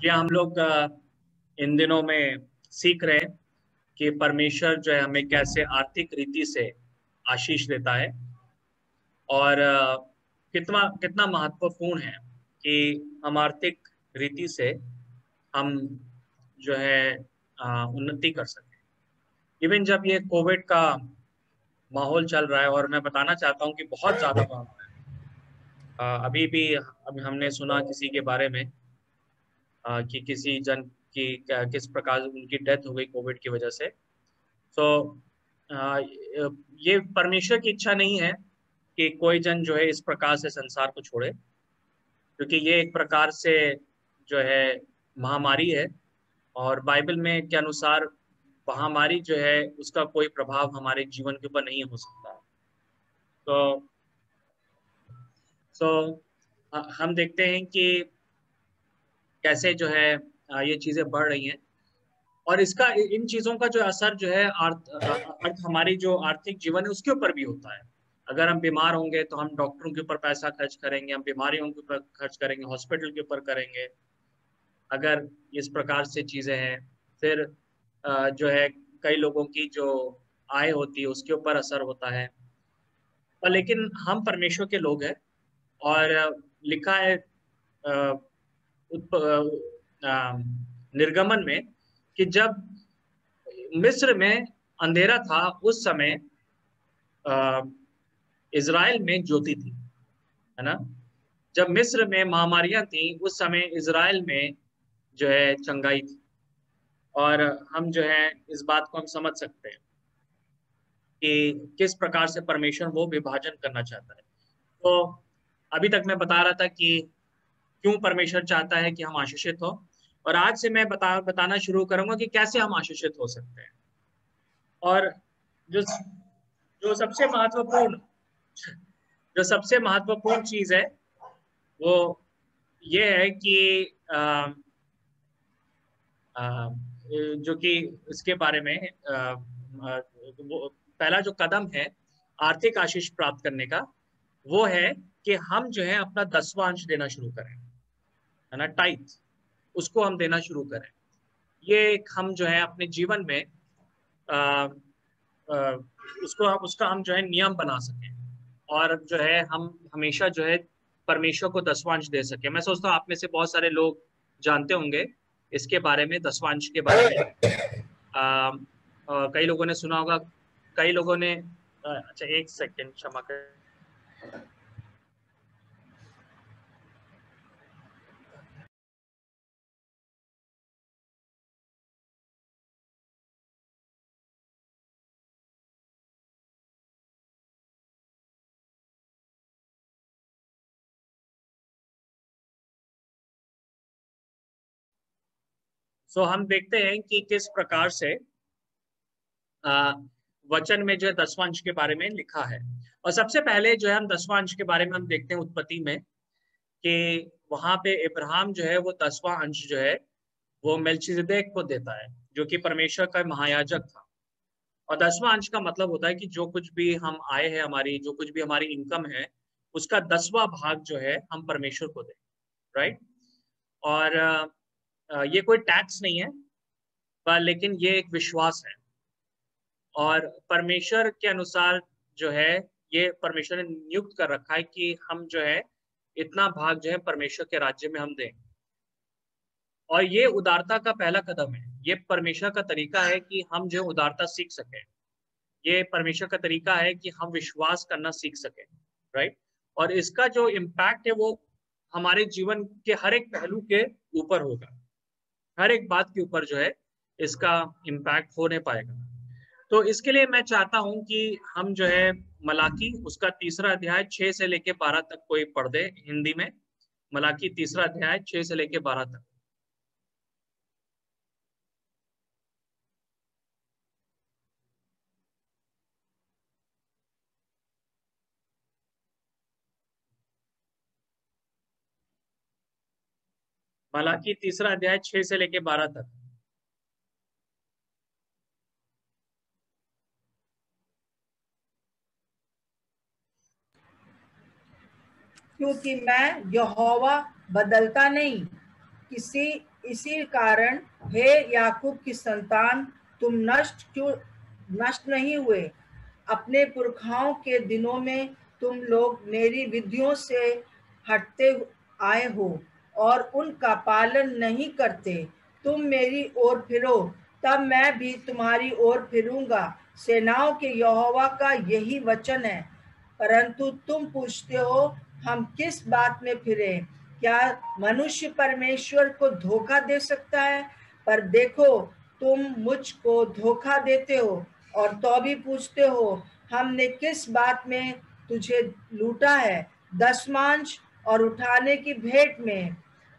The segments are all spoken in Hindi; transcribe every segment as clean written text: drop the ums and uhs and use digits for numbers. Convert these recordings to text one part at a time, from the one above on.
ये हम लोग इन दिनों में सीख रहे हैं कि परमेश्वर जो है हमें कैसे आर्थिक रीति से आशीष देता है और कितना कितना महत्वपूर्ण है कि हम आर्थिक रीति से हम जो है उन्नति कर सकें। इवन जब ये कोविड का माहौल चल रहा है और मैं बताना चाहता हूँ कि बहुत ज़्यादा बढ़ रहा है। अभी भी अभी हमने सुना किसी के बारे में कि किसी जन की किस प्रकार उनकी डेथ हो गई कोविड की वजह से। तो ये परमेश्वर की इच्छा नहीं है कि कोई जन जो है इस प्रकार से संसार को छोड़े, क्योंकि ये एक प्रकार से जो है महामारी है और बाइबल में के अनुसार महामारी जो है उसका कोई प्रभाव हमारे जीवन के ऊपर नहीं हो सकता। तो हम देखते हैं कि कैसे जो है ये चीजें बढ़ रही हैं और इसका इन चीजों का जो असर जो है अर्थ हमारी जो आर्थिक जीवन है उसके ऊपर भी होता है। अगर हम बीमार होंगे तो हम डॉक्टरों के ऊपर पैसा खर्च करेंगे, हम बीमारियों के ऊपर खर्च करेंगे, हॉस्पिटल के ऊपर करेंगे। अगर इस प्रकार से चीजें हैं, फिर जो है कई लोगों की जो आय होती है उसके ऊपर असर होता है। और लेकिन हम परमेश्वर के लोग हैं और लिखा है निर्गमन में कि जब मिस्र में अंधेरा था उस समय इज़राइल में ज्योति थी, है ना। जब मिस्र में महामारियां थी उस समय इज़राइल में जो है चंगाई थी। और हम जो है इस बात को हम समझ सकते हैं कि किस प्रकार से परमेश्वर वो विभाजन करना चाहता है। तो अभी तक मैं बता रहा था कि क्यों परमेश्वर चाहता है कि हम आशीषित हो, और आज से मैं बताना शुरू करूंगा कि कैसे हम आशीषित हो सकते हैं। और जो जो सबसे महत्वपूर्ण जो सबसे महत्वपूर्ण चीज है वो ये है कि जो कि इसके बारे में वो पहला जो कदम है आर्थिक आशीष प्राप्त करने का, वो है कि हम जो है अपना 10वां अंश देना शुरू करें, है ना, टाइथ, उसको हम देना शुरू करें। ये एक हम जो है अपने जीवन में आ, आ, उसका हम जो है नियम बना सकें और जो है हम हमेशा जो है परमेश्वर को 10वां अंश दे सके। मैं सोचता हूँ आप में से बहुत सारे लोग जानते होंगे इसके बारे में, 10वां अंश के बारे में। कई लोगों ने सुना होगा, कई लोगों ने अच्छा एक सेकेंड क्षमा कर। हम देखते हैं कि किस प्रकार से वचन में जो है 10वां अंश के बारे में लिखा है। और सबसे पहले जो है हम 10वां अंश के बारे में हम देखते हैं उत्पत्ति में कि वहां पे इब्राहिम जो है वो 10वां अंश जो है वो मेल्किसेदेक को देता है, जो कि परमेश्वर का महायाजक था। और 10वां अंश का मतलब होता है कि जो कुछ भी हम आए हैं, हमारी जो कुछ भी हमारी इनकम है, उसका 10वां भाग जो है हम परमेश्वर को दें, राइट। और ये कोई टैक्स नहीं है, पर लेकिन ये एक विश्वास है। और परमेश्वर के अनुसार जो है ये परमेश्वर ने नियुक्त कर रखा है कि हम जो है इतना भाग जो है परमेश्वर के राज्य में हम दें। और ये उदारता का पहला कदम है। ये परमेश्वर का तरीका है कि हम जो उदारता सीख सकें। ये परमेश्वर का तरीका है कि हम विश्वास करना सीख सकें, राइट। और इसका जो इम्पैक्ट है वो हमारे जीवन के हर एक पहलू के ऊपर होगा, हर एक बात के ऊपर जो है इसका इम्पैक्ट होने पाएगा। तो इसके लिए मैं चाहता हूं कि हम जो है मलाकी उसका 3रा अध्याय 6 से लेके 12 तक कोई पढ़ दे हिंदी में। मलाकी 3रा अध्याय 6 से लेके 12 तक। मलाकी 3रा अध्याय 6 से लेके 12 तक। क्योंकि मैं यहोवा बदलता नहीं, किसी इसी कारण हे याकूब की संतान, तुम नष्ट नहीं हुए। अपने पुरखाओं के दिनों में तुम लोग मेरी विधियों से हटते आए हो और उनका पालन नहीं करते। तुम मेरी ओर फिरो, तब मैं भी तुम्हारी ओर फिरूंगा, सेनाओं के यहोवा का यही वचन है। परंतु तुम पूछते हो, हम किस बात में फिरे? क्या मनुष्य परमेश्वर को धोखा दे सकता है? पर देखो, तुम मुझको धोखा देते हो और तो भी पूछते हो, हमने किस बात में तुझे लूटा है? दसमांश और उठाने की भेंट में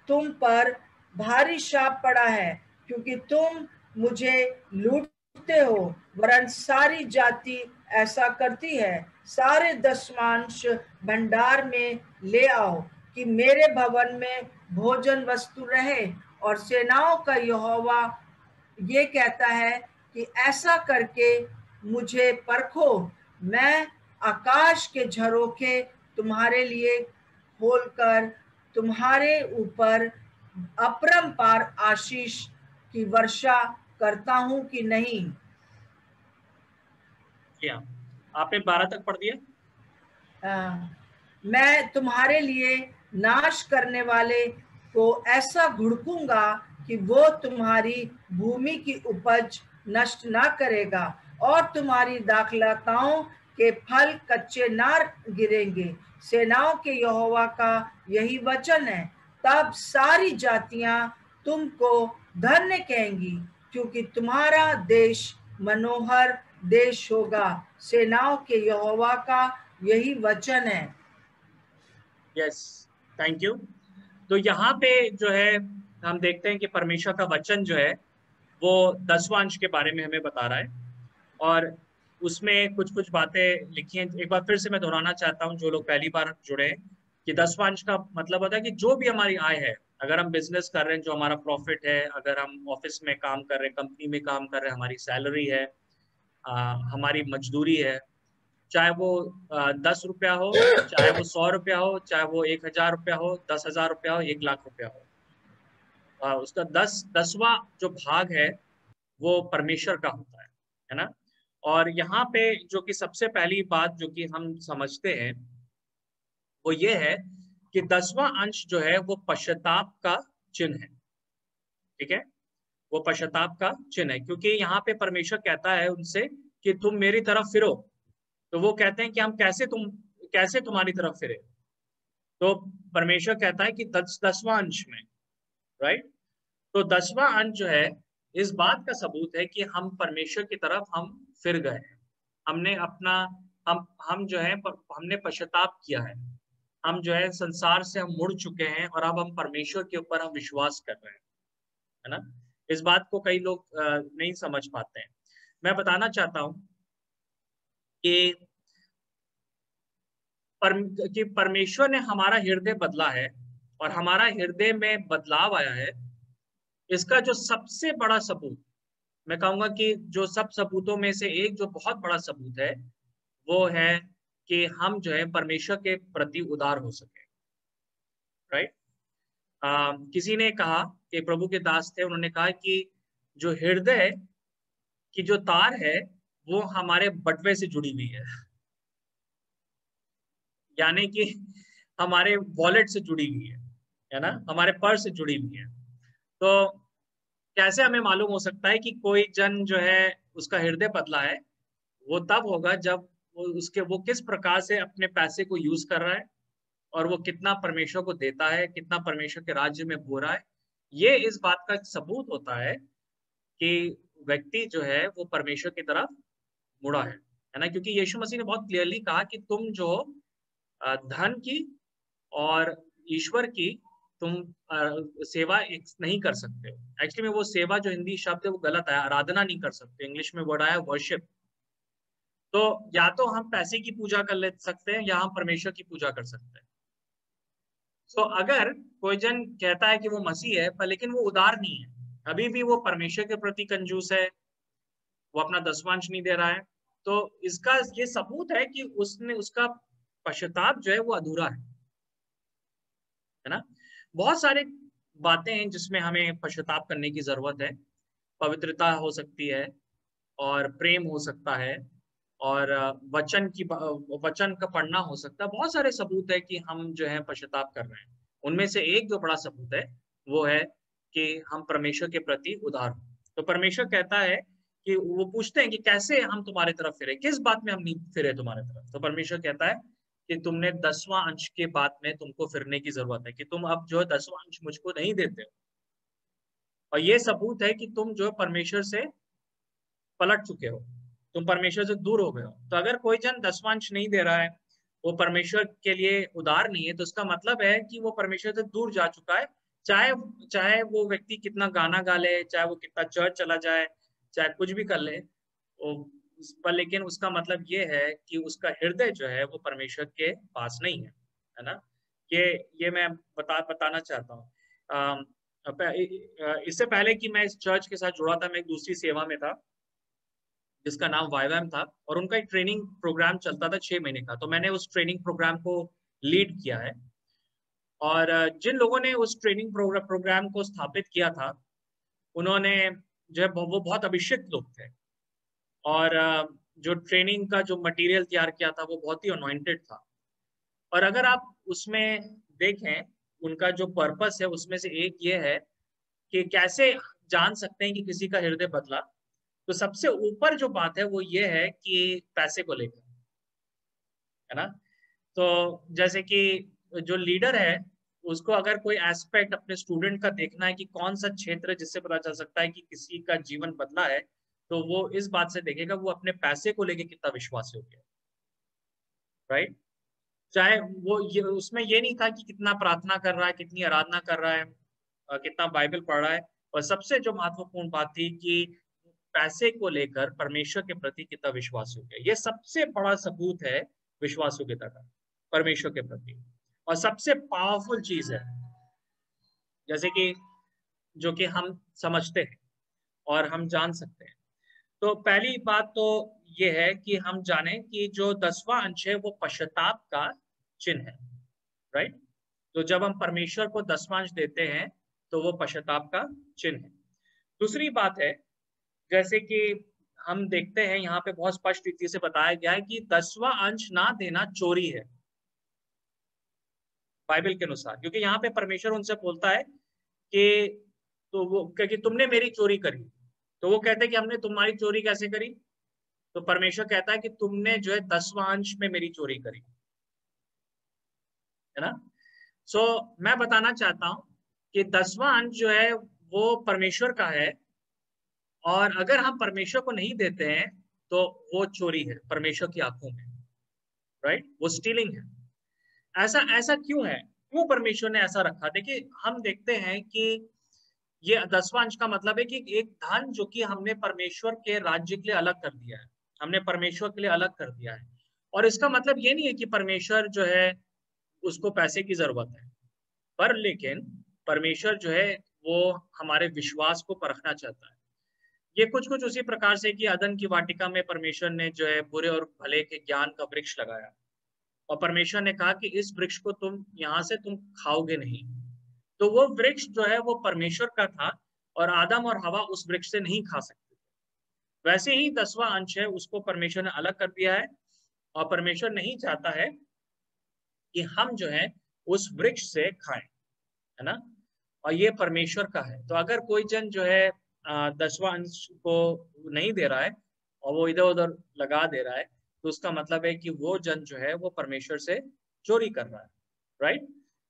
तुम पर भारी शाप पड़ा है, क्योंकि तुम मुझे लूटते हो। वरन सारी जाति ऐसा करती है। सारे दसमांश भंडार में ले आओ, कि मेरे भवन में भोजन वस्तु रहे। और सेनाओं का यहोवा ये कहता है कि ऐसा करके मुझे परखो, मैं आकाश के झरोखे तुम्हारे लिए खोलकर तुम्हारे ऊपर अपरंपार आशीष की वर्षा करता हूं कि नहीं। क्या आपने 12 तक पढ़ दिया? मैं तुम्हारे लिए नाश करने वाले को ऐसा घुड़कूंगा कि वो तुम्हारी भूमि की उपज नष्ट ना करेगा, और तुम्हारी दाखलताओं के फल कच्चे ना गिरेंगे। सेनाओं के यहोवा का यही वचन है। तब सारी जातियां तुमको धन्य कहेंगी, क्योंकि तुम्हारा देश मनोहर देश होगा। सेनाओं के यहोवा का यही वचन है। Yes, thank you. तो यहाँ पे जो है हम देखते हैं कि परमेश्वर का वचन जो है वो 10वां अंश के बारे में हमें बता रहा है, और उसमें कुछ कुछ बातें लिखी हैं। एक बार फिर से मैं दोहराना चाहता हूँ, जो लोग पहली बार जुड़े हैं, कि 10वां अंश का मतलब होता है कि जो भी हमारी आय है, अगर हम बिजनेस कर रहे हैं, जो हमारा प्रॉफिट है, अगर हम ऑफिस में काम कर रहे हैं, कंपनी में काम कर रहे हैं, हमारी सैलरी है, हमारी मजदूरी है, चाहे वो 10 रुपया हो, चाहे वो 100 रुपया हो, चाहे वो 1000 रुपया हो, 10,000 रुपया हो, 1,00,000 रुपया हो, उसका 10वां जो भाग है वो परमेश्वर का होता है ना। और यहाँ पे जो कि सबसे पहली बात जो कि हम समझते हैं वो ये है कि 10वां अंश जो है वो पश्चाताप का चिन्ह है। ठीक है, वो पश्चाताप का चिन्ह है, क्योंकि यहाँ पे परमेश्वर कहता है उनसे कि तुम मेरी तरफ फिरो। तो वो कहते हैं कि हम कैसे तुम्हारी तरफ फिरे? तो परमेश्वर कहता है कि 10वां अंश में, राइट। तो 10वां अंश जो है इस बात का सबूत है कि हम परमेश्वर की तरफ हम फिर गए, हमने अपना हम जो है हमने पश्चाताप किया है, हम जो है संसार से हम मुड़ चुके हैं, और अब हम परमेश्वर के ऊपर हम विश्वास कर रहे हैं, है ना। इस बात को कई लोग नहीं समझ पाते हैं। मैं बताना चाहता हूं कि परमेश्वर ने हमारा हृदय बदला है, और हमारा हृदय में बदलाव आया है। इसका जो सबसे बड़ा सबूत, मैं कहूंगा कि जो सब सबूतों में से एक जो बहुत बड़ा सबूत है, वो है कि हम जो है परमेश्वर के प्रति उदार हो सके, राइट। किसी ने कहा कि प्रभु के दास थे, उन्होंने कहा कि जो हृदय की जो तार है वो हमारे बटवे से जुड़ी हुई यानी कि हमारे वॉलेट से जुड़ी हुई है ना, हमारे पर्स से जुड़ी हुई है। तो कैसे हमें मालूम हो सकता है कि कोई जन जो है उसका हृदय बदला है? वो तब होगा जब वो किस प्रकार से अपने पैसे को यूज कर रहा है, और वो कितना परमेश्वर को देता है, कितना परमेश्वर के राज्य में बो रहा है। ये इस बात का सबूत होता है कि व्यक्ति जो है वो परमेश्वर की तरफ मुड़ा है ना। क्योंकि यीशु मसीह ने बहुत क्लियरली कहा कि तुम जो धन की और ईश्वर की तुम सेवा नहीं कर सकते हो। एक्चुअली में वो सेवा जो हिंदी शब्द है वो गलत है, आराधना नहीं कर सकते, इंग्लिश में वर्ड आया वर्शिप। तो या तो हम पैसे की पूजा कर ले सकते हैं, या हम परमेश्वर की पूजा कर सकते हैं। तो अगर कोई जन कहता है कि वो मसीह है, पर लेकिन वो उदार नहीं है, अभी भी वो परमेश्वर के प्रति कंजूस है, वो अपना दसवांश नहीं दे रहा है, तो इसका ये सबूत है कि उसका पश्चाताप जो है वो अधूरा है ना। बहुत सारे बातें हैं जिसमें हमें पश्चाताप करने की जरूरत है। पवित्रता हो सकती है, और प्रेम हो सकता है, और वचन का पढ़ना हो सकता है। बहुत सारे सबूत है कि हम जो है पश्चाताप कर रहे हैं। उनमें से एक जो बड़ा सबूत है वो है कि हम परमेश्वर के प्रति उदार हो। तो परमेश्वर कहता है कि वो पूछते हैं कि कैसे हम तुम्हारे तरफ फिरे, किस बात में हम नहीं फिरे तुम्हारे तरफ। तो परमेश्वर कहता है कि तुमने 10वां अंश के बात में तुमको फिरने की जरूरत है, कि तुम अब जो है 10वां अंश मुझको नहीं देते हो। और ये सबूत है कि तुम जो है परमेश्वर से पलट चुके हो, तुम परमेश्वर से दूर हो गए हो। तो अगर कोई जन 10वां अंश नहीं दे रहा है, वो परमेश्वर के लिए उदार नहीं है, तो इसका मतलब है कि वो परमेश्वर से दूर जा चुका है। चाहे चाहे वो व्यक्ति कितना गाना गा ले, चाहे वो कितना चर्च चला जाए, चाहे कुछ भी कर ले, पर लेकिन उसका मतलब ये है कि उसका हृदय जो है वो परमेश्वर के पास नहीं है ना। ये ये मैं बताना चाहता हूँ। इससे पहले कि मैं इस चर्च के साथ जुड़ा था, मैं एक दूसरी सेवा में था जिसका नाम वाईवैम था, और उनका एक ट्रेनिंग प्रोग्राम चलता था 6 महीने का। तो मैंने उस ट्रेनिंग प्रोग्राम को लीड किया है। और जिन लोगों ने उस ट्रेनिंग प्रोग्राम को स्थापित किया था, उन्होंने जो है वो बहुत अभिषिक्त लोग थे। और जो ट्रेनिंग का जो मटेरियल तैयार किया था वो बहुत ही अनॉइंटेड था। और अगर आप उसमें देखें, उनका जो पर्पस है उसमें से एक ये है कि कैसे जान सकते हैं कि किसी का हृदय बदला। तो सबसे ऊपर जो बात है वो ये है कि पैसे को लेकर, है ना। तो जैसे कि जो लीडर है, उसको अगर कोई एस्पेक्ट अपने स्टूडेंट का देखना है कि कौन सा क्षेत्र है जिससे पता चल सकता है कि किसी का जीवन बदला है, तो वो इस बात से देखेगा वो अपने पैसे को लेके कितना विश्वासी हो गया, राइट। चाहे वो ये उसमें ये नहीं था कि कितना प्रार्थना कर रहा है, कितनी आराधना कर रहा है, कितना बाइबल पढ़ रहा है। और सबसे जो महत्वपूर्ण बात थी कि पैसे को लेकर परमेश्वर के प्रति कितना विश्वास हो गया। ये सबसे बड़ा सबूत है विश्वास योग्यता का परमेश्वर के प्रति। और सबसे पावरफुल चीज है, जैसे कि जो कि हम समझते हैं और हम जान सकते हैं। तो पहली बात तो ये है कि हम जाने कि जो 10वां अंश है वो पश्चाताप का चिन्ह है, राइट। तो जब हम परमेश्वर को 10वां अंश देते हैं तो वो पश्चाताप का चिन्ह है। दूसरी बात है, जैसे कि हम देखते हैं यहाँ पे बहुत स्पष्ट रीति से बताया गया है कि 10वां अंश ना देना चोरी है बाइबल के अनुसार। क्योंकि यहाँ पे परमेश्वर उनसे बोलता है कि तो वो क्योंकि तुमने मेरी चोरी करी, तो वो कहते हैं कि हमने तुम्हारी चोरी कैसे करी। तो परमेश्वर कहता है कि तुमने जो है 10वां अंश में मेरी चोरी करी, है ना। सो मैं बताना चाहता हूं कि 10वां अंश जो है वो परमेश्वर का है, और अगर हम परमेश्वर को नहीं देते हैं तो वो चोरी है परमेश्वर की आंखों में, राइट। वो स्टीलिंग है। ऐसा ऐसा क्यों है, क्यों परमेश्वर ने ऐसा रखा। देखिए हम देखते हैं कि ये 10वां अंश का मतलब है कि एक धन जो कि हमने परमेश्वर के राज्य के लिए अलग कर दिया है, हमने परमेश्वर के लिए अलग कर दिया है। और इसका मतलब ये नहीं है कि परमेश्वर जो है उसको पैसे की जरूरत है, पर लेकिन परमेश्वर जो है वो हमारे विश्वास को परखना चाहता है। ये कुछ कुछ उसी प्रकार से कि अदन की वाटिका में परमेश्वर ने जो है बुरे और भले के ज्ञान का वृक्ष लगाया, और परमेश्वर ने कहा कि इस वृक्ष को तुम यहाँ से तुम खाओगे नहीं। तो वो वृक्ष जो है वो परमेश्वर का था, और आदम और हवा उस वृक्ष से नहीं खा सकते। वैसे ही 10वां अंश है उसको परमेश्वर ने अलग कर दिया है, और परमेश्वर नहीं चाहता है कि हम जो है उस वृक्ष से खाएं, है ना। और ये परमेश्वर का है। तो अगर कोई जन जो है 10वां अंश को नहीं दे रहा है और वो इधर उधर लगा दे रहा है, तो उसका मतलब है कि वो जन जो है वो परमेश्वर से चोरी कर रहा है, राइट।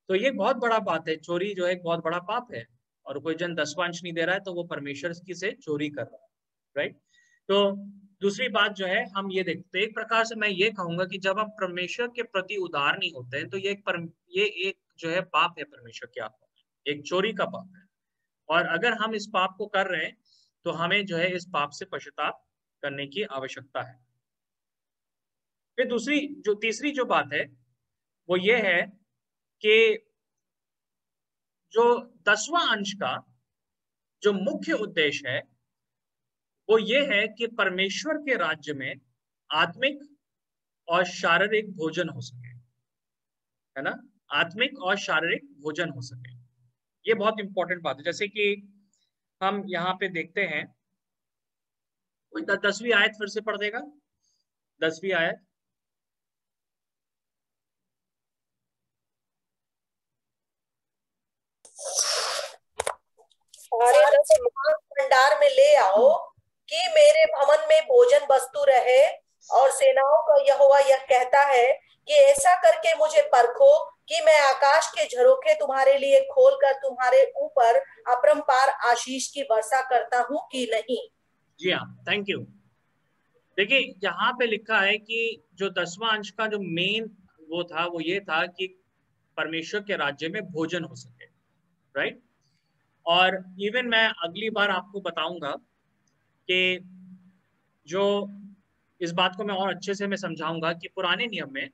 तो ये बहुत बड़ा बात है, चोरी जो है एक बहुत बड़ा पाप है। और कोई जन 10वां अंश नहीं दे रहा है तो वो परमेश्वर की से चोरी कर रहा है, राइट। तो दूसरी बात जो है हम ये देखते हैं, एक प्रकार से मैं ये कहूंगा कि जब हम परमेश्वर के प्रति उदार नहीं होते हैं तो ये एक जो है पाप है परमेश्वर के आंखों में, एक चोरी का पाप है। और अगर हम इस पाप को कर रहे हैं तो हमें जो है इस पाप से पश्चाताप करने की आवश्यकता है। फिर तीसरी जो बात है वो ये है कि जो 10वां अंश का जो मुख्य उद्देश्य है वो ये है कि परमेश्वर के राज्य में आत्मिक और शारीरिक भोजन हो सके, है ना। आत्मिक और शारीरिक भोजन हो सके। ये बहुत इंपॉर्टेंट बात है। जैसे कि हम यहाँ पे देखते हैं, कोई 10वीं आयत फिर से पढ़ देगा, 10वीं आयत। सारे 10 भंडार में ले आओ कि मेरे भवन में भोजन वस्तु रहे, और सेनाओं का यहोवा यह कहता है कि ऐसा करके मुझे परखो कि मैं आकाश के झरोखे तुम्हारे लिए खोलकर तुम्हारे ऊपर अपरंपार आशीष की वर्षा करता हूँ कि नहीं। जी हाँ, थैंक यू। देखिए यहाँ पे लिखा है कि जो 10वां अंश का जो मेन वो था, वो ये था कि परमेश्वर के राज्य में भोजन हो सके, राइट। और इवन मैं अगली बार आपको बताऊंगा कि जो इस बात को मैं और अच्छे से मैं समझाऊंगा कि पुराने नियम में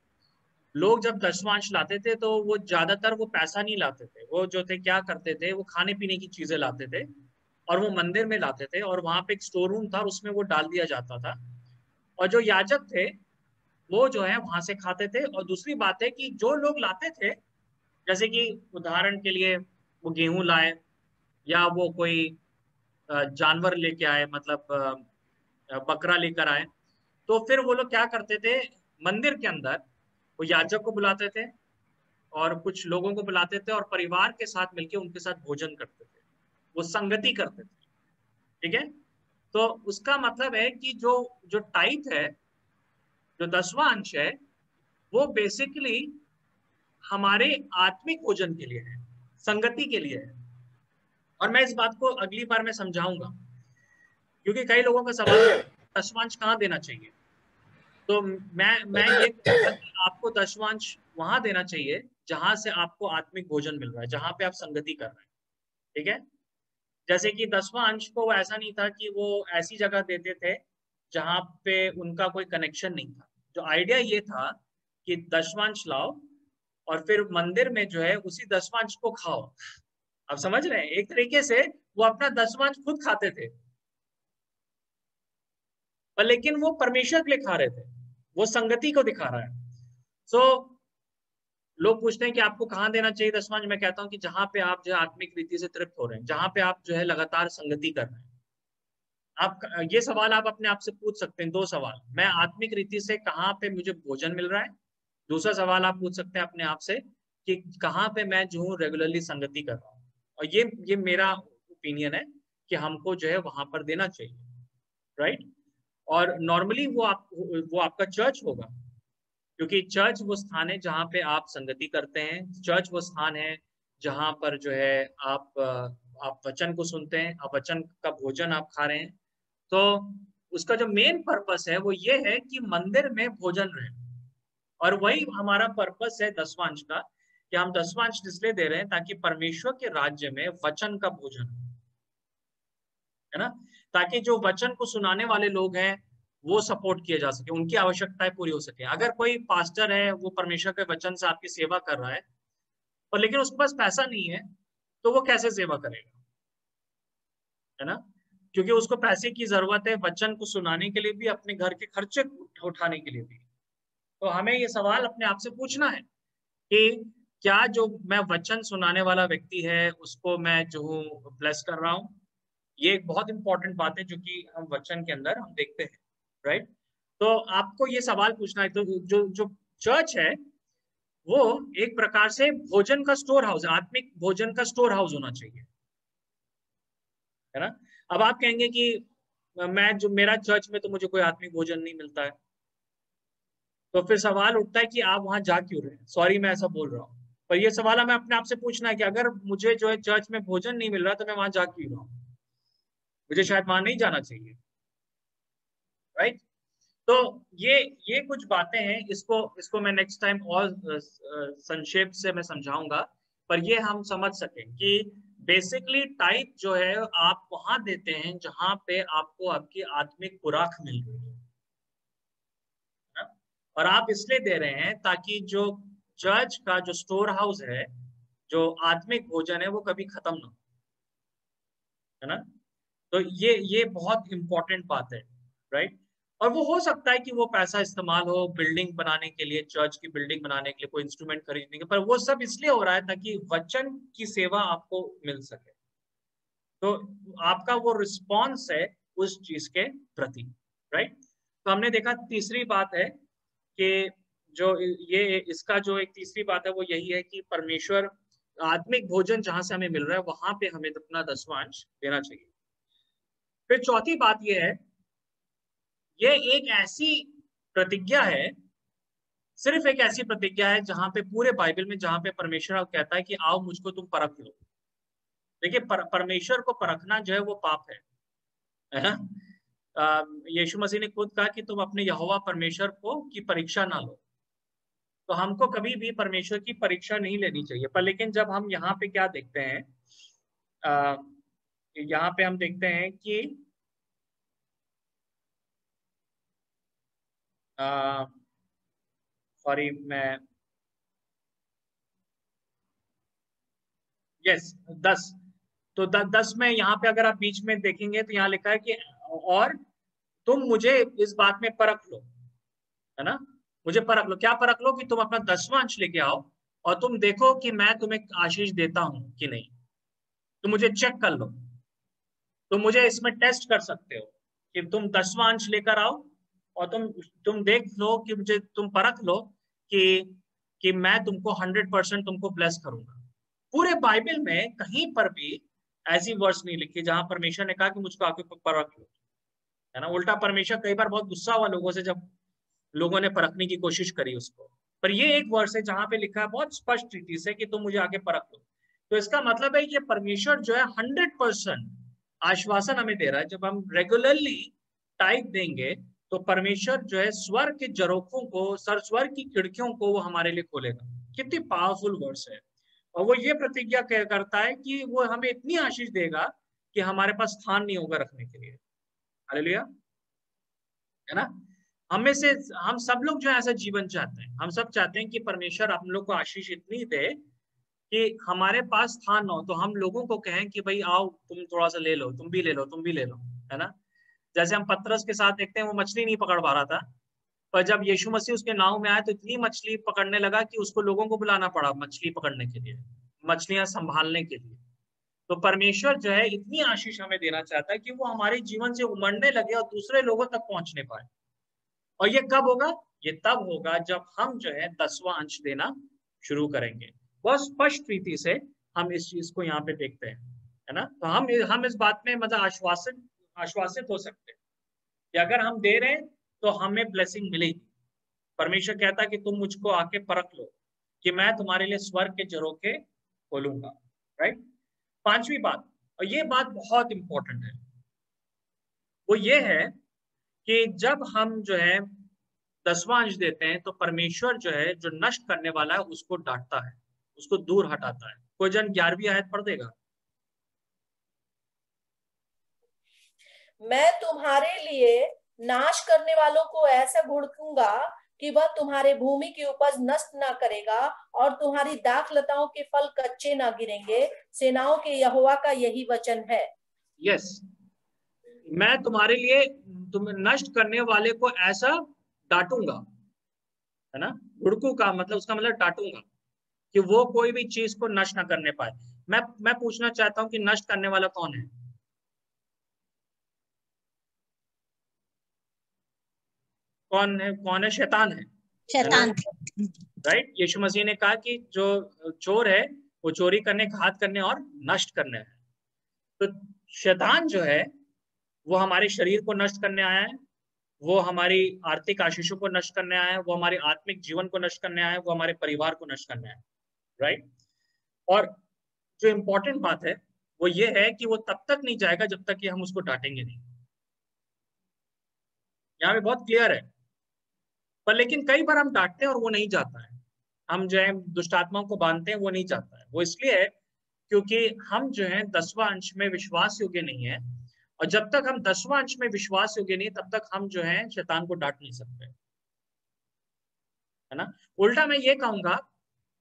लोग जब 10वां अंश लाते थे तो वो ज्यादातर वो पैसा नहीं लाते थे, वो जो थे क्या करते थे, वो खाने पीने की चीजें लाते थे और वो मंदिर में लाते थे, और वहां पे एक स्टोर रूम था, उसमें वो डाल दिया जाता था, और जो याजक थे वो जो है वहां से खाते थे। और दूसरी बात है कि जो लोग लाते थे, जैसे कि उदाहरण के लिए वो गेहूं लाए या वो कोई जानवर लेके आए, मतलब बकरा लेकर आए, तो फिर वो लोग क्या करते थे, मंदिर के अंदर वो याजक को बुलाते थे और कुछ लोगों को बुलाते थे और परिवार के साथ मिलकर उनके साथ भोजन करते थे, वो संगति करते थे, ठीक है। तो उसका मतलब है कि जो जो टाइप है, जो 10वां अंश है, वो बेसिकली हमारे आत्मिक भोजन के लिए है, संगति के लिए है। और मैं इस बात को अगली बार मैं समझाऊंगा, क्योंकि कई लोगों का सवाल है 10वां अंश कहाँ देना चाहिए। तो मैं ये कहूंगा कि आपको 10वां अंश वहां देना चाहिए जहां से आपको आत्मिक भोजन मिल रहा है, जहां पे आप संगति कर रहे हैं, ठीक है। जैसे कि 10वां अंश को वो ऐसा नहीं था कि वो ऐसी जगह देते थे जहां पे उनका कोई कनेक्शन नहीं था। जो आइडिया ये था कि 10वां अंश लाओ और फिर मंदिर में जो है उसी 10वां अंश को खाओ। आप समझ रहे हैं, एक तरीके से वो अपना 10वां अंश खुद खाते थे, पर लेकिन वो परमेश्वर के लिए खा रहे थे, वो संगति को दिखा रहा है। सो लोग पूछते हैं कि आपको कहाँ देना चाहिए 10वां अंश। मैं कहता हूँ कि जहां पे आप जो है आत्मिक रीति से तृप्त हो रहे हैं, जहां पे आप जो है लगातार संगति कर रहे हैं। आप ये सवाल आप अपने आप से पूछ सकते हैं, 2 सवाल, मैं आत्मिक रीति से कहाँ पे मुझे भोजन मिल रहा है। दूसरा सवाल आप पूछ सकते हैं अपने आप से कि कहाँ पे मैं जो हूँ रेगुलरली संगति कर रहा हूँ। और ये मेरा ओपिनियन है कि हमको जो है वहां पर देना चाहिए, राइट। और नॉर्मली वो आपका चर्च होगा, क्योंकि चर्च वो स्थान है जहाँ पे आप संगति करते हैं। चर्च वो स्थान है जहाँ पर जो है आप वचन को सुनते हैं, आप वचन का भोजन आप खा रहे हैं। तो उसका जो मेन पर्पस है वो ये है कि मंदिर में भोजन रहे, और वही हमारा पर्पस है 10वां अंश का, कि हम 10वां अंश इसलिए दे रहे हैं ताकि परमेश्वर के राज्य में वचन का भोजन हो, है ना, ताकि जो वचन को सुनाने वाले लोग हैं वो सपोर्ट किए जा सके, उनकी आवश्यकताएं पूरी हो सके। अगर कोई पास्टर है वो परमेश्वर के वचन से आपकी सेवा कर रहा है, पर लेकिन उसके पास पैसा नहीं है, तो वो कैसे सेवा करेगा, है ना, क्योंकि उसको पैसे की जरूरत है वचन को सुनाने के लिए भी, अपने घर के खर्चे उठाने के लिए भी। तो हमें ये सवाल अपने आप से पूछना है कि क्या जो मैं वचन सुनाने वाला व्यक्ति है उसको मैं जो हूँ ब्लेस कर रहा हूँ। ये एक बहुत इंपॉर्टेंट बात है जो कि हम वचन के अंदर हम देखते हैं, राइट। तो आपको ये सवाल पूछना है। तो जो जो चर्च है वो एक प्रकार से भोजन का स्टोर हाउस है, आत्मिक भोजन का स्टोर हाउस होना चाहिए, है ना। अब आप कहेंगे कि मैं जो मेरा चर्च में तो मुझे कोई आत्मिक भोजन नहीं मिलता है, तो फिर सवाल उठता है कि आप वहां जा क्यों रहे हैं। सॉरी मैं ऐसा बोल रहा हूँ, पर ये सवाल हमें अपने आप से पूछना है कि अगर मुझे जो है चर्च में भोजन नहीं मिल रहा तो मैं वहां जा क्यों रहा हूँ, मुझे शायद वहां नहीं जाना चाहिए, राइट। तो ये कुछ बातें हैं, इसको इसको मैं नेक्स्ट टाइम और संक्षेप से मैं समझाऊंगा, पर ये हम समझ सकें कि बेसिकली टाइप जो है आप वहां देते हैं जहां पे आपको आपकी आत्मिक खुराक मिल रही है ना? और आप इसलिए दे रहे हैं ताकि जो चर्च का जो स्टोर हाउस है, जो आत्मिक भोजन है, वो कभी खत्म ना हो, है ना। तो ये बहुत इंपॉर्टेंट बात है, राइट। और वो हो सकता है कि वो पैसा इस्तेमाल हो बिल्डिंग बनाने के लिए, चर्च की बिल्डिंग बनाने के लिए, कोई इंस्ट्रूमेंट खरीदने के, पर वो सब इसलिए हो रहा है ताकि वचन की सेवा आपको मिल सके। तो आपका वो रिस्पॉन्स है उस चीज के प्रति, राइट। तो हमने देखा तीसरी बात है कि जो ये इसका जो एक तीसरी बात है वो यही है कि परमेश्वर आत्मिक भोजन जहां से हमें मिल रहा है वहां पे हमें अपना दसवांश देना चाहिए। फिर चौथी बात ये है, ये एक ऐसी प्रतिज्ञा है, सिर्फ एक ऐसी प्रतिज्ञा है जहां पे पूरे बाइबल में जहां पे परमेश्वर कहता है कि आओ मुझको तुम परख लो। देखिए परमेश्वर को परखना जो है वो पाप है ना। यीशु मसीह ने खुद कहा कि तुम अपने यहोवा परमेश्वर को की परीक्षा ना लो। तो हमको कभी भी परमेश्वर की परीक्षा नहीं लेनी चाहिए। पर लेकिन जब हम यहाँ पे क्या देखते हैं, यहाँ पे हम देखते हैं कि सॉरी मैं यस 10, तो 10 में यहाँ पे अगर आप बीच में देखेंगे तो यहाँ लिखा है कि और तुम मुझे इस बात में परख लो, है ना। मुझे परख लो, क्या परख लो? कि तुम अपना दसवांश लेके आओ और तुम देखो कि मैं तुम्हें आशीष देता हूं कि नहीं। तुम मुझे चेक कर लो, तुम मुझे इसमें टेस्ट कर सकते हो कि तुम दसवांश लेकर आओ और तुम देख लो कि मुझे तुम परख लो कि मैं तुमको 100% तुमको ब्लेस करूंगा। पूरे बाइबल में कहीं पर भी ऐसी वर्स नहीं लिखी जहां परमेश्वर ने कहा कि मुझको आके परख लो, है ना। उल्टा परमेश्वर कई बार बहुत गुस्सा हुआ लोगों से जब लोगों ने परखने की कोशिश करी उसको। पर ये एक वर्स है जहां पे लिखा है बहुत स्पष्ट रीति से कि तुम मुझे आगे परख लो। तो इसका मतलब है कि परमेश्वर जो है 100% आश्वासन हमें दे रहा है। जब हम रेगुलरली टाइप देंगे तो परमेश्वर जो है स्वर्ग के झरोखों को, स्वर्ग की खिड़कियों को वो हमारे लिए खोलेगा। कितनी पावरफुल वर्स है। और वो ये प्रतिज्ञा करता है कि वो हमें इतनी आशीष देगा कि हमारे पास स्थान नहीं होगा रखने के लिए। हालेलुया, है ना। हमें से हम सब लोग जो है ऐसा जीवन चाहते हैं। हम सब चाहते हैं कि परमेश्वर हम लोग को आशीष इतनी दे कि हमारे पास स्थान ना हो तो हम लोगों को कहें कि भाई आओ तुम थोड़ा सा ले लो, तुम भी ले लो, तुम भी ले लो, है ना। जैसे हम पतरस के साथ देखते हैं, वो मछली नहीं पकड़ पा रहा था, पर जब यीशु मसीह उसके नाव में आया तो इतनी मछली पकड़ने लगा कि उसको लोगों को बुलाना पड़ा मछली पकड़ने के लिए, मछलियां संभालने के लिए। तो परमेश्वर जो है इतनी आशीष हमें देना चाहता है कि वो हमारे जीवन से उमड़ने लगे और दूसरे लोगों तक पहुंचने पाए। और ये कब होगा? ये तब होगा जब हम जो है 10वां अंश देना शुरू करेंगे। बहुत स्पष्ट रीति से हम इस चीज को यहाँ पे देखते हैं, है ना। तो हम इस बात में मतलब आश्वासित हो सकते हैं कि अगर हम दे रहे हैं तो हमें ब्लेसिंग मिलेगी। परमेश्वर कहता है कि तुम मुझको आके परख लो कि मैं तुम्हारे लिए स्वर्ग के झरोखे खोलूंगा, राइट। पांचवी बात, और ये बात बहुत इंपॉर्टेंट है, वो ये है कि जब हम जो है 10वां अंश देते हैं तो परमेश्वर जो है जो नष्ट करने वाला है उसको डांटता है, उसको दूर हटाता है। कोई जन 11वीं आयत पढ़ देगा। मैं तुम्हारे लिए नाश करने वालों को ऐसा घुड़कूंगा कि वह तुम्हारे भूमि की उपज नष्ट ना करेगा और तुम्हारी दाख लताओं के फल कच्चे ना गिरेंगे। सेनाओं के यहोवा का यही वचन है। यस, मैं तुम्हारे लिए तुम नष्ट करने वाले को ऐसा डांटूंगा, है ना। घुड़कू का मतलब उसका मतलब डांटूंगा कि वो कोई भी चीज को नष्ट ना करने पाए। मैं पूछना चाहता हूं कि नष्ट करने वाला कौन है? कौन है? शैतान है, शैतान। राइट। यीशु मसीह ने कहा कि जो चोर है वो चोरी करने, घात करने और नष्ट करने है। तो शैतान जो है वो हमारे शरीर को नष्ट करने आया है, वो हमारी आर्थिक आशीषों को नष्ट करने आया है, वो हमारे आत्मिक जीवन को नष्ट करने आया है, वो हमारे परिवार को नष्ट करने आया है, राइट। और जो इंपॉर्टेंट बात है वो ये है कि वो तब तक नहीं जाएगा जब तक कि हम उसको डांटेंगे नहीं। यहाँ पे बहुत क्लियर है। पर लेकिन कई बार हम डांटते हैं और वो नहीं जाता है। हम जो है दुष्ट आत्माओं को बांधते हैं, वो नहीं जाता है। वो इसलिए है क्योंकि हम जो है 10वां अंश में विश्वास योग्य नहीं है। और जब तक हम 10वां अंश में विश्वास योग्य नहीं तब तक हम जो है शैतान को डांट नहीं सकते, है ना। उल्टा मैं ये कहूंगा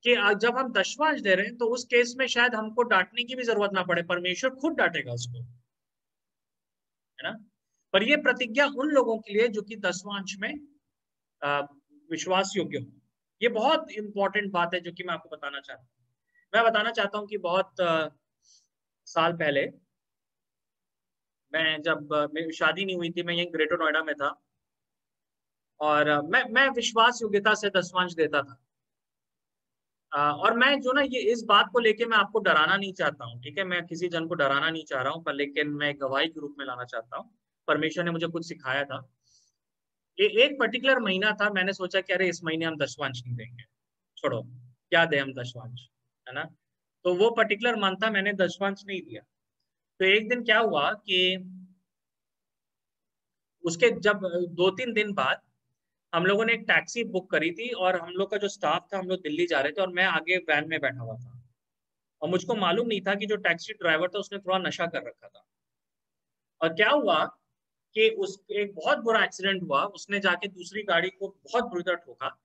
कि जब हम 10वां अंश दे रहे हैं तो उस केस में शायद हमको डांटने की भी जरूरत ना पड़े, परमेश्वर खुद डांटेगा उसको, है ना। पर ये प्रतिज्ञा उन लोगों के लिए जो कि 10वां अंश में विश्वास योग्य हो। ये बहुत इंपॉर्टेंट बात है जो कि मैं आपको बताना चाहता हूँ। मैं बताना चाहता हूँ कि बहुत साल पहले मैं जब मेरी शादी नहीं हुई थी, मैं यहीं ग्रेटर नोएडा में था और मैं विश्वास योग्यता से 10वां अंश देता था। और मैं जो ना ये इस बात को लेके मैं आपको डराना नहीं चाहता हूँ, ठीक है, मैं किसी जन को डराना नहीं चाह रहा हूँ, पर लेकिन मैं गवाही के रूप में लाना चाहता हूँ। परमेश्वर ने मुझे कुछ सिखाया था। ये एक पर्टिकुलर महीना था, मैंने सोचा कि अरे इस महीने हम 10वां अंश नहीं देंगे, छोड़ो क्या दें हम 10वां अंश, है ना। तो वो पर्टिकुलर मंथ था, मैंने 10वां अंश नहीं दिया। तो एक दिन क्या हुआ कि उसके जब 2-3 दिन बाद हम लोगों ने एक टैक्सी बुक करी थी और हम लोग का जो स्टाफ था, हम लोग दिल्ली जा रहे थे और मैं आगे वैन में बैठा हुआ था और मुझको मालूम नहीं था कि जो टैक्सी ड्राइवर था उसने थोड़ा नशा कर रखा था। और क्या हुआ कि उस एक बहुत बुरा एक्सीडेंट हुआ, उसने जाके दूसरी गाड़ी को बहुत बुरी तरह ठोका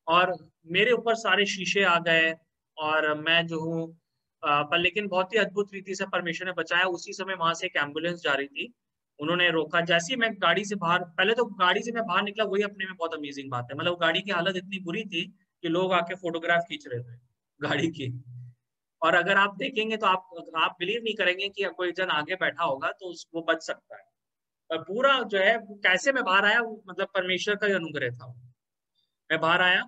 और मेरे ऊपर सारे शीशे आ गए और मैं जो हूँ पर लेकिन बहुत ही अद्भुत रीति से परमेश्वर ने बचाया। उसी समय वहां से एक एम्बुलेंस जा रही थी, उन्होंने रोका। जैसे ही मैं गाड़ी से बाहर, पहले तो गाड़ी से मैं बाहर निकला, वही अपने में बहुत अमेजिंग बात है, मतलब गाड़ी की हालत इतनी बुरी थी कि लोग आके फोटोग्राफ खींच रहे थे गाड़ी की। और अगर आप देखेंगे तो आप बिलीव नहीं करेंगे कि कोई जन आगे बैठा होगा तो वो बच सकता है। और पूरा जो है कैसे मैं बाहर आया, मतलब परमेश्वर का ही अनुग्रह था। मैं बाहर आया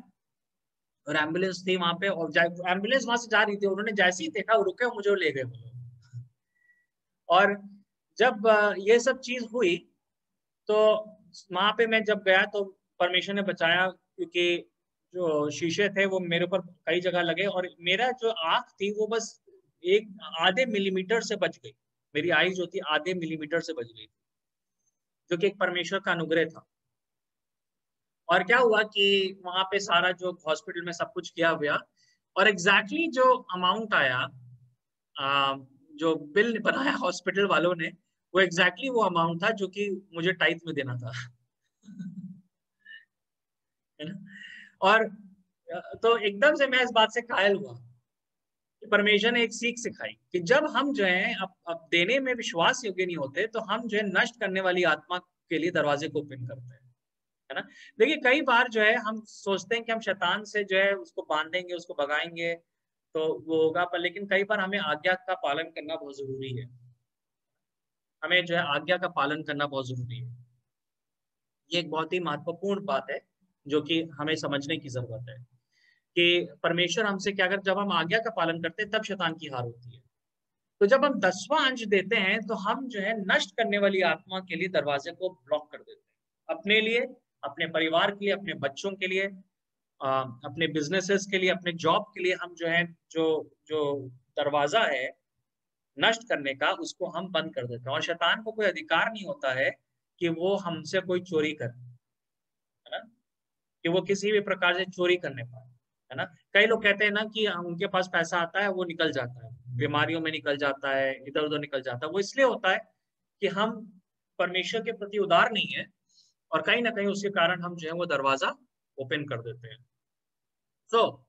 और एम्बुलेंस थी वहां पे और एम्बुलेंस वहां से जा रही थी, उन्होंने जैसे ही देखा वो रुके और मुझे ले गए वो लोग। और जब ये सब चीज हुई तो वहां पे मैं जब गया तो परमेश्वर ने बचाया, क्योंकि जो शीशे थे वो मेरे ऊपर कई जगह लगे और मेरा जो आंख थी वो बस एक आधे मिलीमीटर से बच गई। मेरी आई जो थी आधे मिलीमीटर से बच गई, जो कि एक परमेश्वर का अनुग्रह था। और क्या हुआ कि वहां पे सारा जो हॉस्पिटल में सब कुछ किया हुआ और एग्जैक्टली जो अमाउंट आया, जो बिल बनाया हॉस्पिटल वालों ने, वो एग्जैक्टली वो अमाउंट था जो कि मुझे टाइथ में देना था। है ना। और तो एकदम से मैं इस बात से कायल हुआ कि परमेश्वर ने एक सीख सिखाई कि जब हम जो है अब देने में विश्वास योग्य नहीं होते तो हम जो है नष्ट करने वाली आत्मा के लिए दरवाजे को ओपन करते हैं, है ना। देखिए कई बार जो है हम सोचते हैं कि हम शैतान से जो है उसको बांधेंगे, उसको भगाएंगे तो वो होगा, पर लेकिन कई बार हमें आज्ञा का पालन करना बहुत जरूरी है। हमें जो है आज्ञा का पालन करना बहुत जरूरी है। ये एक बहुत ही महत्वपूर्ण बात है जो कि हमें समझने की जरूरत है कि परमेश्वर हमसे क्या कर, जब हम आज्ञा का पालन करते हैं तब शैतान की हार होती है। तो जब हम 10वां अंश देते हैं तो हम जो है नष्ट करने वाली आत्मा के लिए दरवाजे को ब्लॉक कर देते हैं, अपने लिए, अपने परिवार के लिए, अपने बच्चों के लिए, अपने बिजनेसेस के लिए, अपने जॉब के लिए। हम जो है जो जो दरवाजा है नष्ट करने का, उसको हम बंद कर देते हैं और शैतान को कोई अधिकार नहीं होता है कि वो हमसे कोई चोरी करे, है ना, कि वो किसी भी प्रकार से चोरी करने पाए, है ना। कई लोग कहते हैं ना कि उनके पास पैसा आता है वो निकल जाता है, बीमारियों में निकल जाता है, इधर उधर निकल जाता है। वो इसलिए होता है कि हम परमेश्वर के प्रति उदार नहीं है और कहीं ना कहीं उसके कारण हम जो है वो दरवाजा ओपन कर देते हैं। तो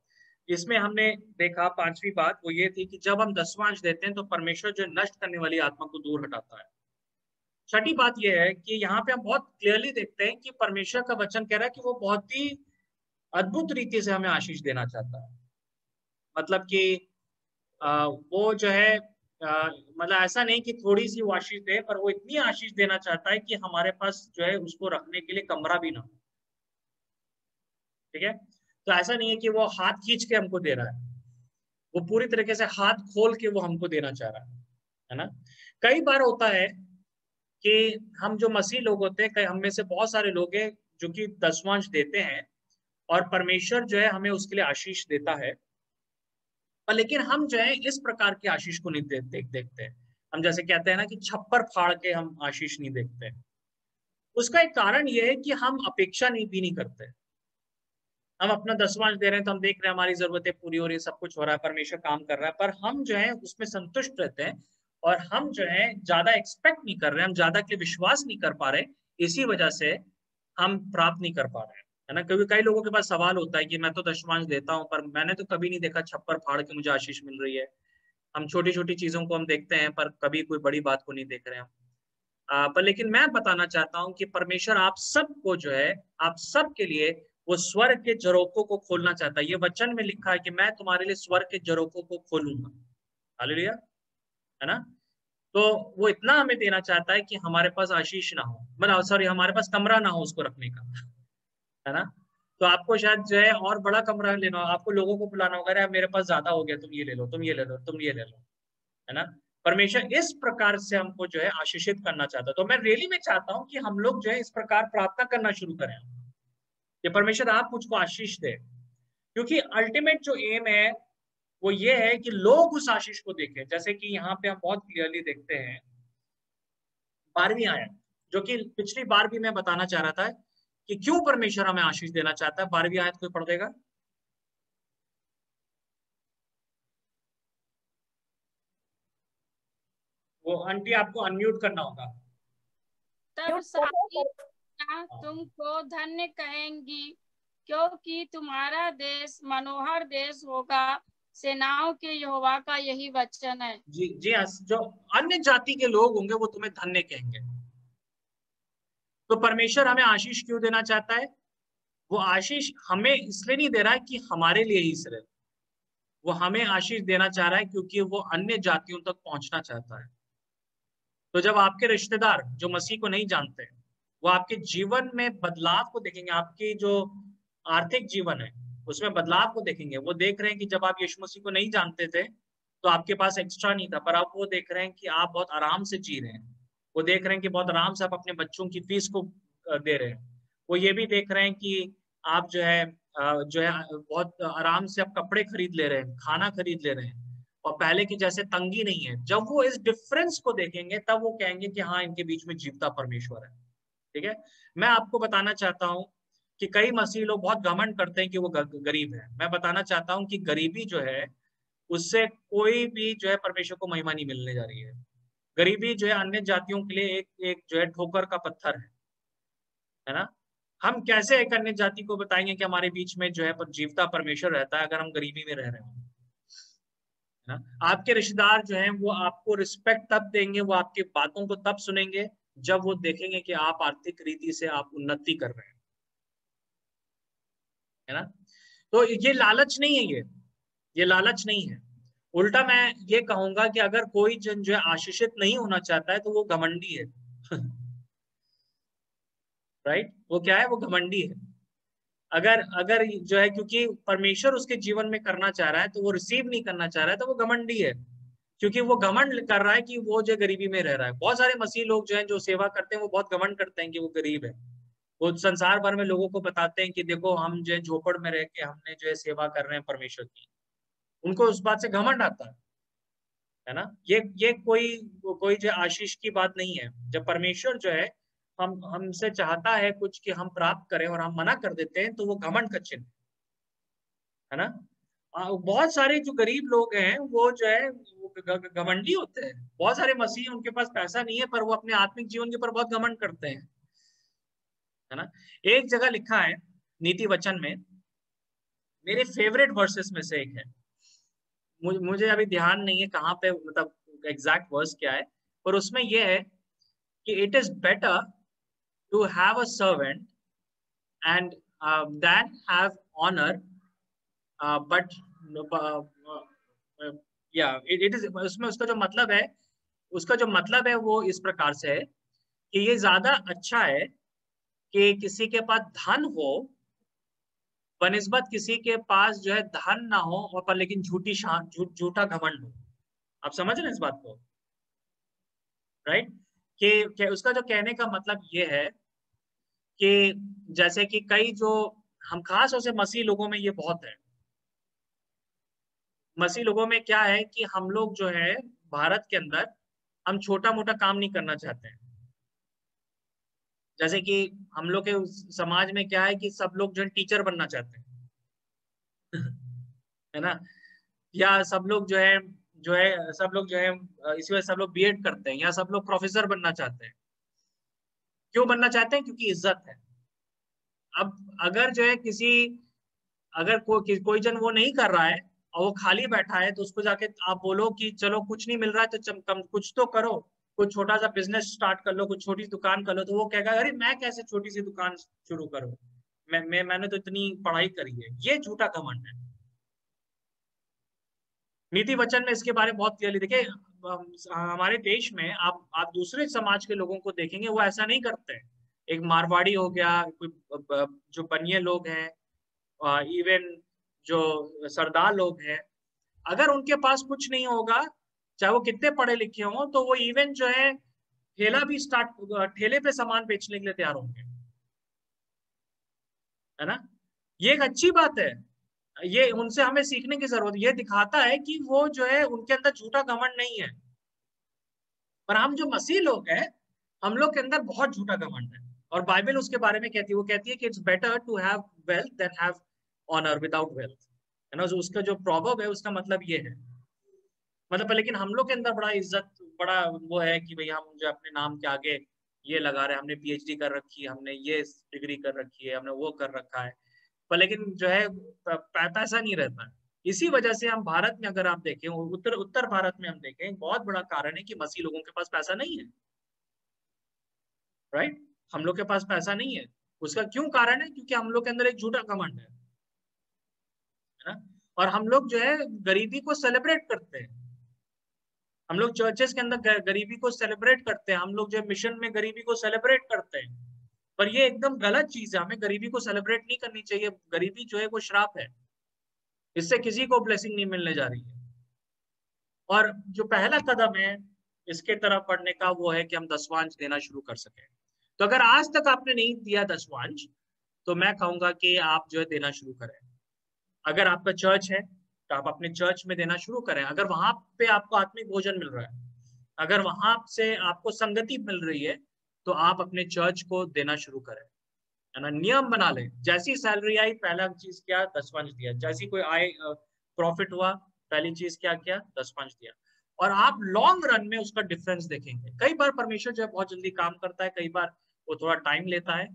इसमें हमने देखा 5वीं बात वो ये थी कि जब हम 10वां अंश देते हैं तो परमेश्वर जो नष्ट करने वाली आत्मा को दूर हटाता है। 6ठी बात यह है कि यहाँ पे हम बहुत क्लियरली देखते हैं कि परमेश्वर का वचन कह रहा है कि वो बहुत ही अद्भुत रीति से हमें आशीष देना चाहता है। मतलब कि वो जो है मतलब ऐसा नहीं कि थोड़ी सी वो आशीष दे, पर वो इतनी आशीष देना चाहता है कि हमारे पास जो है उसको रखने के लिए कमरा भी ना हो, ठीक है। तो ऐसा नहीं है कि वो हाथ खींच के हमको दे रहा है, वो पूरी तरीके से हाथ खोल के वो हमको देना चाह रहा है ना। कई बार होता है कि हम जो मसीह लोग होते हैं, कई हम में से बहुत सारे लोग हैं जो कि 10वां अंश देते हैं और परमेश्वर जो है हमें उसके लिए आशीष देता है, पर लेकिन हम जो है इस प्रकार की आशीष को नहीं देखते हैं। हम जैसे कहते हैं ना कि छप्पर फाड़ के हम आशीष नहीं देखते। उसका एक कारण ये है कि हम अपेक्षा भी नहीं करते। हम अपना 10वां अंश दे रहे हैं तो हम देख रहे हैं हमारी जरूरतें पूरी हो रही है, सब कुछ हो रहा है, परमेश्वर काम कर रहा है, पर हम जो है उसमें संतुष्ट रहते हैं और हम जो है ज्यादा एक्सपेक्ट नहीं कर रहे, हम ज्यादा के लिए विश्वास नहीं कर पा रहे। इसी वजह से हम प्राप्त नहीं कर पा रहे हैं, है ना। क्योंकि कई लोगों के पास सवाल होता है कि मैं तो 10वां अंश देता हूँ पर मैंने तो कभी नहीं देखा छप्पर फाड़ के मुझे आशीष मिल रही है। हम छोटी छोटी चीजों को हम देखते हैं पर कभी कोई बड़ी बात को नहीं देख रहे हैं। पर लेकिन मैं बताना चाहता हूं कि परमेश्वर आप सबको जो है, आप सब के लिए वो स्वर्ग के झरोखों को खोलना चाहता है। ये वचन में लिखा है कि मैं तुम्हारे लिए स्वर्ग के झरोखों को खोलूंगा। हालेलुया, है ना। तो वो इतना हमें देना चाहता है कि हमारे पास आशीष ना हो, मतलब सॉरी, हमारे पास कमरा ना हो उसको रखने का, है ना। तो आपको शायद जो है और बड़ा कमरा लेना हो, आपको लोगों को बुलाना होगा, अरे मेरे पास ज्यादा हो गया, तुम ये ले लो, तुम ये ले लो, तुम ये ले लो, है ना। परमेश्वर इस प्रकार से हमको जो है आशीषित करना चाहता है। तो मैं रियली में चाहता हूं कि हम लोग जो है इस प्रकार प्रार्थना करना शुरू करें कि परमेश्वर आप मुझको आशीष दे, क्योंकि अल्टीमेट जो एम है वो ये है कि लोग उस आशीष को देखें। जैसे कि यहाँ पे हम बहुत क्लियरली देखते हैं 12वीं आयत, जो कि पिछली बार भी मैं बताना चाह रहा था कि क्यों परमेश्वर हमें आशीष देना चाहता है। 12वीं आयत कोई पढ़ देगा? वो आंटी आपको अनम्यूट करना होगा। तब सारी तुमको धन्य कहेंगी, क्योंकि तुम्हारा देश मनोहर देश होगा। सेनाओं के यहोवा का यही वचन है। जी जी हाँ, जो अन्य जाति के लोग होंगे वो तुम्हें धन्य कहेंगे। तो परमेश्वर हमें आशीष क्यों देना चाहता है? वो आशीष हमें इसलिए नहीं दे रहा है कि हमारे लिए ही सिर्फ, वो हमें आशीष देना चाह रहा है क्योंकि वो अन्य जातियों तक पहुंचना चाहता है। तो जब आपके रिश्तेदार जो मसीह को नहीं जानते, वो आपके जीवन में बदलाव को देखेंगे, आपकी जो आर्थिक जीवन है उसमें बदलाव को देखेंगे। वो देख रहे हैं कि जब आप यीशु मसीह को नहीं जानते थे तो आपके पास एक्स्ट्रा नहीं था, पर अब वो देख रहे हैं कि आप बहुत आराम से जी रहे हैं। वो देख रहे हैं कि बहुत आराम से आप अपने बच्चों की फीस को दे रहे हैं। वो ये भी देख रहे हैं कि आप जो है बहुत आराम से आप कपड़े खरीद ले रहे हैं, खाना खरीद ले रहे हैं, और पहले की जैसे तंगी नहीं है। जब वो इस डिफरेंस को देखेंगे तब वो कहेंगे कि हाँ, इनके बीच में जीवता परमेश्वर है। ठीक है, मैं आपको बताना चाहता हूँ कि कई मसीह लोग बहुत घमंड करते हैं कि वो गरीब है। मैं बताना चाहता हूँ कि गरीबी जो है उससे कोई भी जो है परमेश्वर को महिमा नहीं मिलने जा रही है। गरीबी जो है अन्य जातियों के लिए एक एक जो है ठोकर का पत्थर है ना। हम कैसे एक अन्य जाति को बताएंगे कि हमारे बीच में जो है जीवता परमेश्वर रहता है अगर हम गरीबी में रह रहे हो, है ना। आपके रिश्तेदार जो हैं वो आपको रिस्पेक्ट तब देंगे, वो आपकी बातों को तब सुनेंगे जब वो देखेंगे कि आप आर्थिक रीति से आप उन्नति कर रहे हैं, है ना। तो ये लालच नहीं है, ये लालच नहीं है। उल्टा मैं ये कहूंगा कि अगर कोई जन जो है आशीषित नहीं होना चाहता है तो वो घमंडी है। राइट, वो क्या है? वो घमंडी है। अगर अगर जो है क्योंकि परमेश्वर उसके जीवन में करना चाह रहा है तो वो रिसीव नहीं करना चाह रहा है तो वो घमंडी है, क्योंकि वो घमंड कर रहा है कि वो जो गरीबी में रह रहा है। बहुत सारे मसीह लोग जो हैं जो सेवा करते हैं वो बहुत घमंड करते हैं कि वो गरीब है। वो संसार भर में लोगों को बताते हैं कि देखो हम जो है झोपड़ में रह के हमने जो है सेवा कर रहे हैं परमेश्वर की। उनको उस बात से घमंड आता है ना। ये कोई जो आशीष की बात नहीं है। जब परमेश्वर जो है हम हमसे चाहता है कुछ कि हम प्राप्त करें और हम मना कर देते हैं तो वो घमंड का चिन्ह है ना। बहुत सारे जो गरीब लोग हैं वो जो है घमंडी होते हैं। बहुत सारे मसीह उनके पास पैसा नहीं है पर वो अपने आत्मिक जीवन के ऊपर बहुत घमंड करते हैं, है ना। एक जगह लिखा है नीति वचन में, मेरे फेवरेट वर्सेस में से एक है, मुझे अभी ध्यान नहीं है कहाँ पे, मतलब एग्जैक्ट वर्स क्या है, पर उसमें यह है कि it is better to have a servant and then have honour but या इट इज, उसमें उसका जो मतलब है, वो इस प्रकार से है कि ये ज्यादा अच्छा है कि किसी के पास धन हो बनिस्बत किसी के पास जो है धन ना हो और पर लेकिन झूठा घमंड हो। आप समझ रहे हैं इस बात को? राइट, कि उसका जो कहने का मतलब ये है कि जैसे कि कई जो हम खास तौर से मसीह लोगों में ये बहुत है। मसीह लोगों में क्या है कि हम लोग जो है भारत के अंदर हम छोटा मोटा काम नहीं करना चाहते हैं। जैसे कि हम लोग के समाज में क्या है कि सब लोग जो है टीचर बनना चाहते हैं। है ना, या सब लोग सब लोग जो है इस वजह सब लोग बीएड करते हैं, या सब लोग प्रोफेसर बनना चाहते हैं। क्यों बनना चाहते हैं? क्योंकि इज्जत है। अब अगर जो है अगर कोई जन वो नहीं कर रहा है और वो खाली बैठा है तो उसको जाके आप बोलो कि चलो कुछ नहीं मिल रहा है तो कुछ तो करो, कुछ छोटा सा बिजनेस स्टार्ट कर लो, कुछ छोटी सी दुकान कर लो, तो वो कहेगा अरे मैं कैसे छोटी सी दुकान शुरू करूं, मैंने तो इतनी पढ़ाई करी है। ये झूठा घमंड है। नीति वचन में इसके बारे में बहुत क्लियरली देखिए, हमारे देश में आप दूसरे समाज के लोगों को देखेंगे, वो ऐसा नहीं करते हैं। एक मारवाड़ी हो गया, कोई जो बनिए लोग हैं, इवन जो सरदार लोग हैं, अगर उनके पास कुछ नहीं होगा, चाहे वो कितने पढ़े लिखे हों, तो वो इवन जो है ठेला भी ठेले पे सामान बेचने के लिए तैयार होंगे, है ना। ये एक अच्छी बात है, ये उनसे हमें सीखने की जरूरत है। ये दिखाता है कि वो जो है उनके अंदर झूठा घमंड नहीं है। पर हम जो मसीह लोग हैं, हम लोग के अंदर बहुत झूठा घमंड है। और बाइबल उसके बारे में कहती है, वो कहती है कि it's better to have wealth then have honour without wealth, है ना। जो उसका जो प्रॉवर्ब है उसका मतलब ये है, मतलब लेकिन हम लोग के अंदर बड़ा इज्जत, बड़ा वो है कि भाई हम जो अपने नाम के आगे ये लगा रहे हैं, हमने पीएचडी कर रखी है, हमने ये डिग्री कर रखी है, हमने वो कर रखा है, पर लेकिन जो है पैसा नहीं रहता है। इसी वजह से हम भारत में अगर आप देखें, उत्तर भारत में हम देखें, बहुत बड़ा कारण है कि मसीह लोगों के पास पैसा नहीं है, राइट। हम लोग के पास पैसा नहीं है। उसका क्यों कारण है? क्योंकि हम लोग के अंदर एक झूठा घमंड है ना। और हम लोग जो है गरीबी को सेलिब्रेट करते हैं। हम लोग चर्चेस के अंदर गरीबी को सेलिब्रेट करते हैं, हम लोग जो मिशन में गरीबी को सेलिब्रेट करते हैं, पर ये एकदम गलत चीज है। हमें गरीबी को सेलिब्रेट नहीं करनी चाहिए। गरीबी जो है वो श्राप है, इससे किसी को ब्लेसिंग नहीं मिलने जा रही है। और जो पहला कदम है इसके तरफ बढ़ने का, वो है कि हम दसवांश देना शुरू कर सकें। तो अगर आज तक आपने नहीं दिया दसवांश, तो मैं कहूंगा कि आप जो है देना शुरू करें। अगर आपका चर्च है तो आप अपने चर्च में देना शुरू करें। अगर वहां पे आपको आत्मिक भोजन मिल रहा है, अगर वहां से आपको संगति मिल रही है, तो आप अपने चर्च को देना शुरू करें, है ना। नियम बना ले, जैसी सैलरी आई पहला चीज क्या, दसवांश दिया। जैसी कोई आय प्रॉफिट हुआ, पहली चीज क्या किया, दसवांश दिया। और आप लॉन्ग रन में उसका डिफरेंस देखेंगे। कई बार परमेश्वर जो है बहुत जल्दी काम करता है, कई बार वो थोड़ा टाइम लेता है,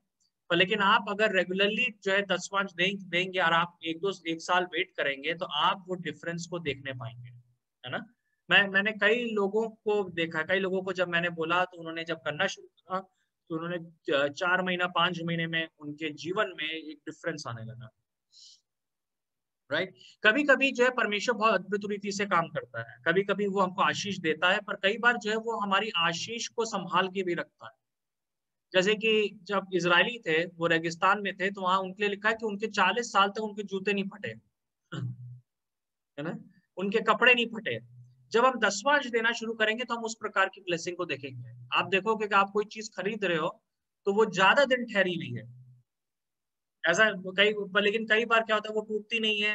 पर लेकिन आप अगर रेगुलरली जो है दसवांश देंगे और आप एक साल वेट करेंगे, तो आप वो डिफरेंस को देखने पाएंगे, है ना। मैंने कई लोगों को देखा, कई लोगों को जब मैंने बोला तो उन्होंने जब करना शुरू किया, तो उन्होंने 4 महीना 5 महीने में उनके जीवन में एक डिफरेंस आने लगा, राइट। कभी कभी जो है परमेश्वर बहुत अद्भुत रीति से काम करता है, कभी कभी वो हमको आशीष देता है, पर कई बार जो है वो हमारी आशीष को संभाल के भी रखता है। जैसे कि जब इजरायली थे, वो रेगिस्तान में थे, तो वहां उनके लिए लिखा है कि उनके 40 साल तक उनके जूते नहीं फटे, है ना, उनके कपड़े नहीं फटे। जब हम दसवांश देना शुरू करेंगे तो हम उस प्रकार की ब्लेसिंग को देखेंगे। आप देखोगे कि आप कोई चीज खरीद रहे हो तो वो ज्यादा दिन ठहरी हुई है, ऐसा लेकिन कई बार क्या होता है, वो टूटती नहीं है।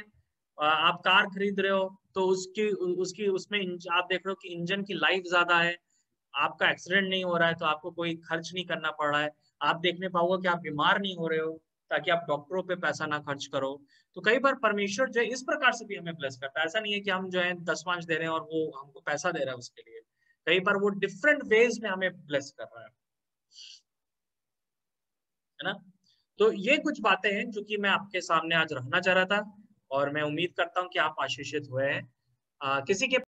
आप कार खरीद रहे हो तो उसकी उसकी उसमें आप देख रहे हो कि इंजन की लाइफ ज्यादा है, आपका एक्सीडेंट नहीं हो रहा है, तो आपको कोई खर्च नहीं करना पड़ रहा है। आप देखने पाओगे कि आप बीमार नहीं हो रहे हो, ताकि आप डॉक्टरों पे पैसा ना खर्च करो। तो कई बार परमेश्वर जो है इस प्रकार से भी हमें ब्लेस करता है। ऐसा नहीं है कि हम जो है दसवांश दे रहे हैं और वो हमको पैसा दे रहा है उसके लिए। कई बार वो डिफरेंट वेज में हमें ब्लेस कर रहा है ना। तो ये कुछ बातें हैं जो कि मैं आपके सामने आज रखना चाह रहा था, और मैं उम्मीद करता हूँ कि आप आशीषित हुए हैं। किसी के